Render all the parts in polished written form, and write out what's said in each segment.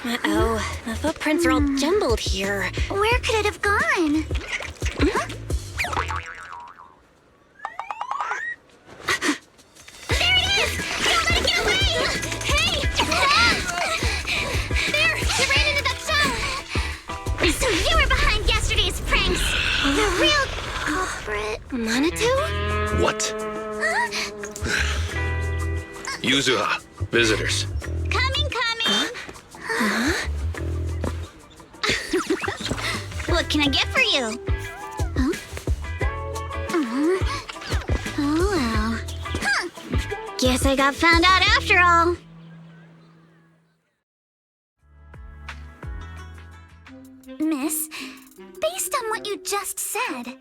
Uh-oh, the footprints are all jumbled here. Where could it have gone? Huh? There it is! Don't let it get away! Hey! There! You ran into that stone! So you were behind yesterday's pranks! The real culprit... Manato? What? Yuzuha, visitors. Coming! What can I get for you? Huh? Oh, well. Huh. Guess I got found out after all. Miss, based on what you just said,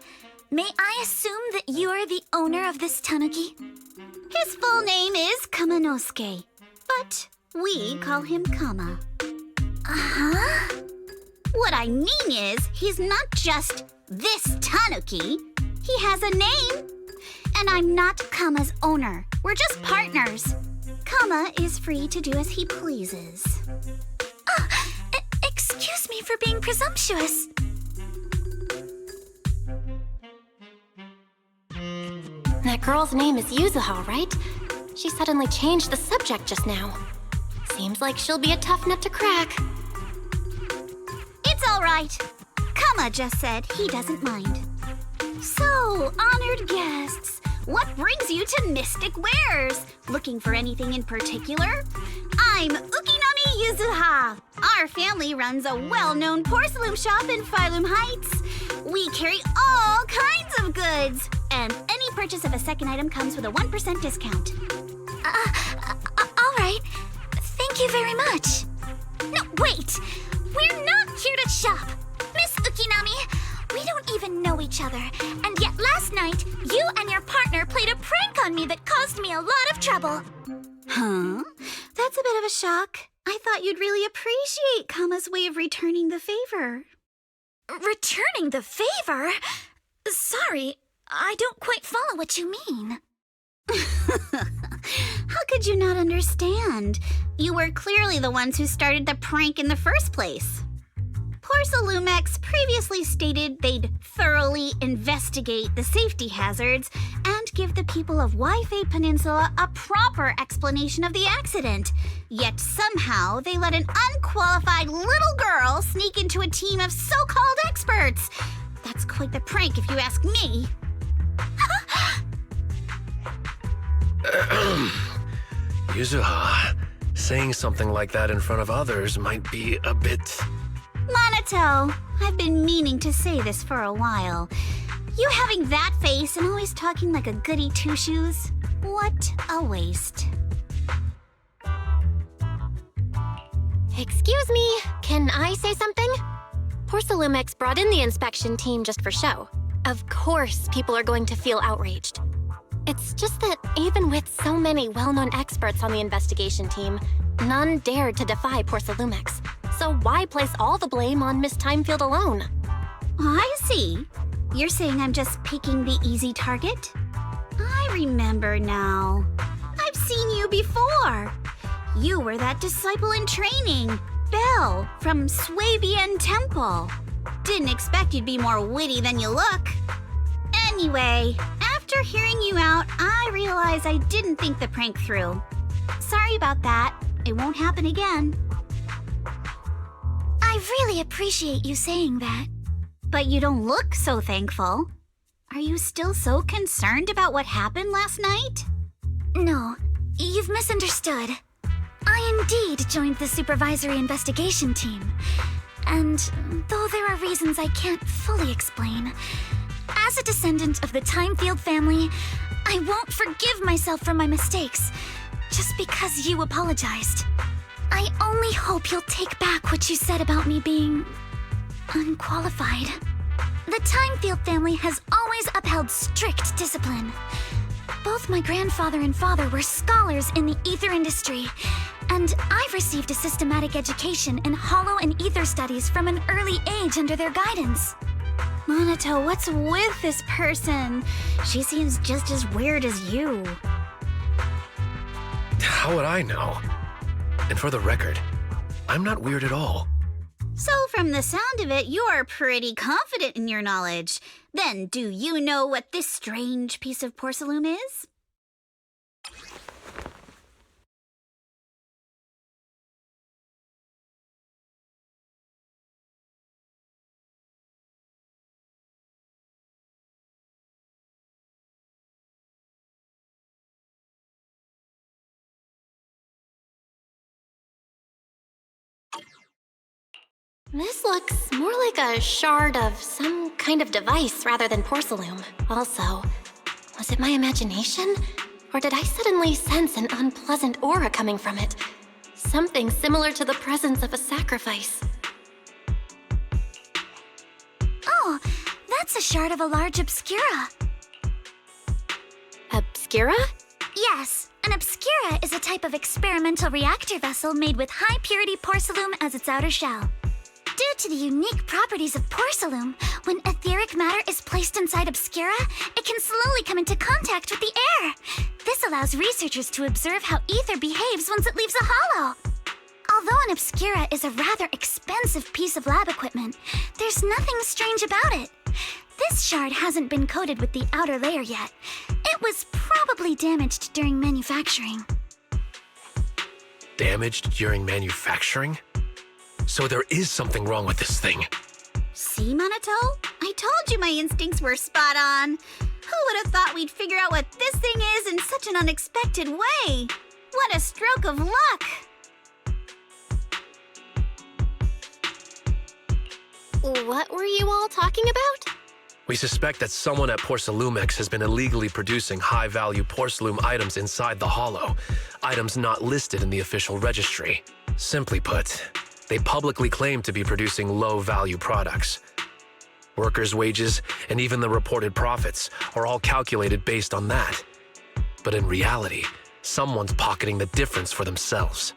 may I assume that you are the owner of this tanuki? His full name is Kamanosuke, but we call him Kama. Uh-huh. What I mean is, he's not just this tanuki. He has a name. And I'm not Kama's owner. We're just partners. Kama is free to do as he pleases. Excuse me for being presumptuous. That girl's name is Yuzuha, right? She suddenly changed the subject just now. Seems like she'll be a tough nut to crack. It's all right. Kama just said he doesn't mind. So, honored guests, what brings you to Mystic Wares? Looking for anything in particular? I'm Ukinami Yuzuha. Our family runs a well-known porcelain shop in Phylum Heights. We carry all kinds of goods, and any purchase of a second item comes with a 1% discount. All right. Thank you very much. No, wait! We're not here to shop! Miss Ukinami, we don't even know each other, and yet last night, you and your partner played a prank on me that caused me a lot of trouble. Huh? That's a bit of a shock. I thought you'd really appreciate Kama's way of returning the favor. Returning the favor? Sorry, I don't quite follow what you mean. How could you not understand? You were clearly the ones who started the prank in the first place. Porcelumex previously stated they'd thoroughly investigate the safety hazards and give the people of Waifei Peninsula a proper explanation of the accident. Yet somehow they let an unqualified little girl sneak into a team of so-called experts. That's quite the prank if you ask me. Yuzuha, saying something like that in front of others might be a bit... Manato, I've been meaning to say this for a while. You having that face and always talking like a goody two-shoes? What a waste. Excuse me, can I say something? Porcelumex brought in the inspection team just for show. Of course people are going to feel outraged. It's just that even with so many well-known experts on the investigation team, none dared to defy Porcelumex. So why place all the blame on Miss Timefield alone? I see. You're saying I'm just picking the easy target? I remember now. I've seen you before. You were that disciple in training, Belle, from Swabian Temple. Didn't expect you'd be more witty than you look. Anyway, after hearing you out, I realized I didn't think the prank through. Sorry about that. It won't happen again. I really appreciate you saying that. But you don't look so thankful. Are you still so concerned about what happened last night? No, you've misunderstood. I indeed joined the supervisory investigation team. And though there are reasons I can't fully explain, as a descendant of the Timefield family, I won't forgive myself for my mistakes just because you apologized. I only hope you'll take back what you said about me being unqualified. The Timefield family has always upheld strict discipline. Both my grandfather and father were scholars in the ether industry, and I've received a systematic education in hollow and ether studies from an early age under their guidance. Manato, what's with this person? She seems just as weird as you. How would I know? And for the record, I'm not weird at all. So from the sound of it, you're pretty confident in your knowledge. Then, do you know what this strange piece of porcelain is? This looks more like a shard of some kind of device rather than porcelain. Also, was it my imagination? Or did I suddenly sense an unpleasant aura coming from it? Something similar to the presence of a sacrifice. Oh, that's a shard of a large obscura. Obscura? Yes, an obscura is a type of experimental reactor vessel made with high-purity porcelain as its outer shell. Due to the unique properties of porcelain, when etheric matter is placed inside obscura, it can slowly come into contact with the air. This allows researchers to observe how ether behaves once it leaves a hollow. Although an obscura is a rather expensive piece of lab equipment, there's nothing strange about it. This shard hasn't been coated with the outer layer yet. It was probably damaged during manufacturing. Damaged during manufacturing? So there is something wrong with this thing. See, Manato? I told you my instincts were spot on. Who would have thought we'd figure out what this thing is in such an unexpected way? What a stroke of luck! What were you all talking about? We suspect that someone at Porcelumex has been illegally producing high-value porcelain items inside the hollow, items not listed in the official registry. Simply put, they publicly claim to be producing low-value products. Workers' wages and even the reported profits are all calculated based on that. But in reality, someone's pocketing the difference for themselves.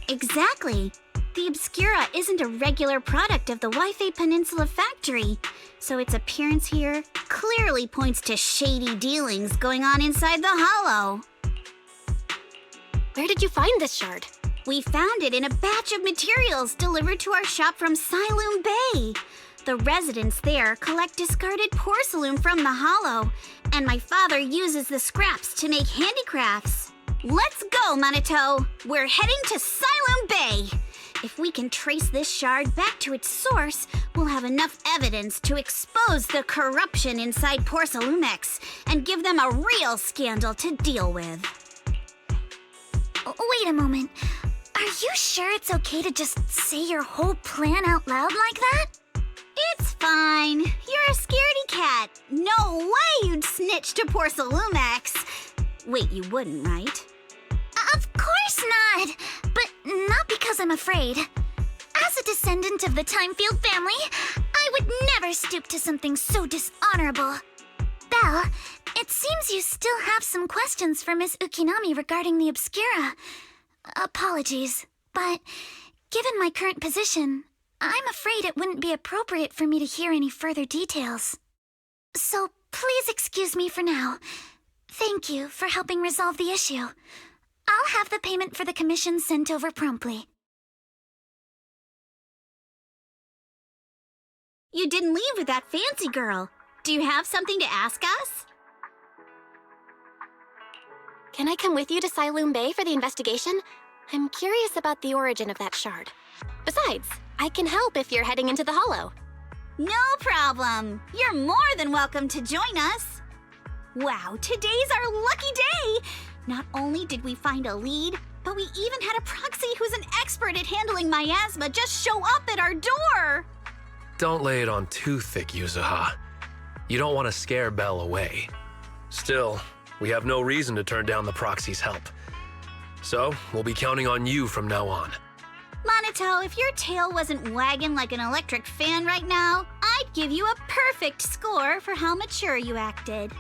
Exactly. The obscura isn't a regular product of the Wi-Fi Peninsula factory, so its appearance here clearly points to shady dealings going on inside the hollow. Where did you find this shard? We found it in a batch of materials delivered to our shop from Siloon Bay. The residents there collect discarded porcelain from the hollow, and my father uses the scraps to make handicrafts. Let's go, Manato! We're heading to Siloon Bay! If we can trace this shard back to its source, we'll have enough evidence to expose the corruption inside Porcelumex and give them a real scandal to deal with. Wait a moment. Are you sure it's okay to just say your whole plan out loud like that? It's fine. You're a scaredy cat. No way you'd snitch to Porcelumex. Wait, you wouldn't, right? Of course not! But not because I'm afraid. As a descendant of the Timefield family, I would never stoop to something so dishonorable. Belle, it seems you still have some questions for Miss Ukinami regarding the obscura. Apologies, but given my current position, I'm afraid it wouldn't be appropriate for me to hear any further details. So please excuse me for now. Thank you for helping resolve the issue. I'll have the payment for the commission sent over promptly. You didn't leave with that fancy girl. Do you have something to ask us? Can I come with you to Siloon Bay for the investigation? I'm curious about the origin of that shard. Besides, I can help if you're heading into the hollow. No problem. You're more than welcome to join us. Wow, today's our lucky day! Not only did we find a lead, but we even had a proxy who's an expert at handling miasma just show up at our door! Don't lay it on too thick, Yuzuha. You don't want to scare Belle away. Still, we have no reason to turn down the proxy's help. So, we'll be counting on you from now on. Manato, if your tail wasn't wagging like an electric fan right now, I'd give you a perfect score for how mature you acted.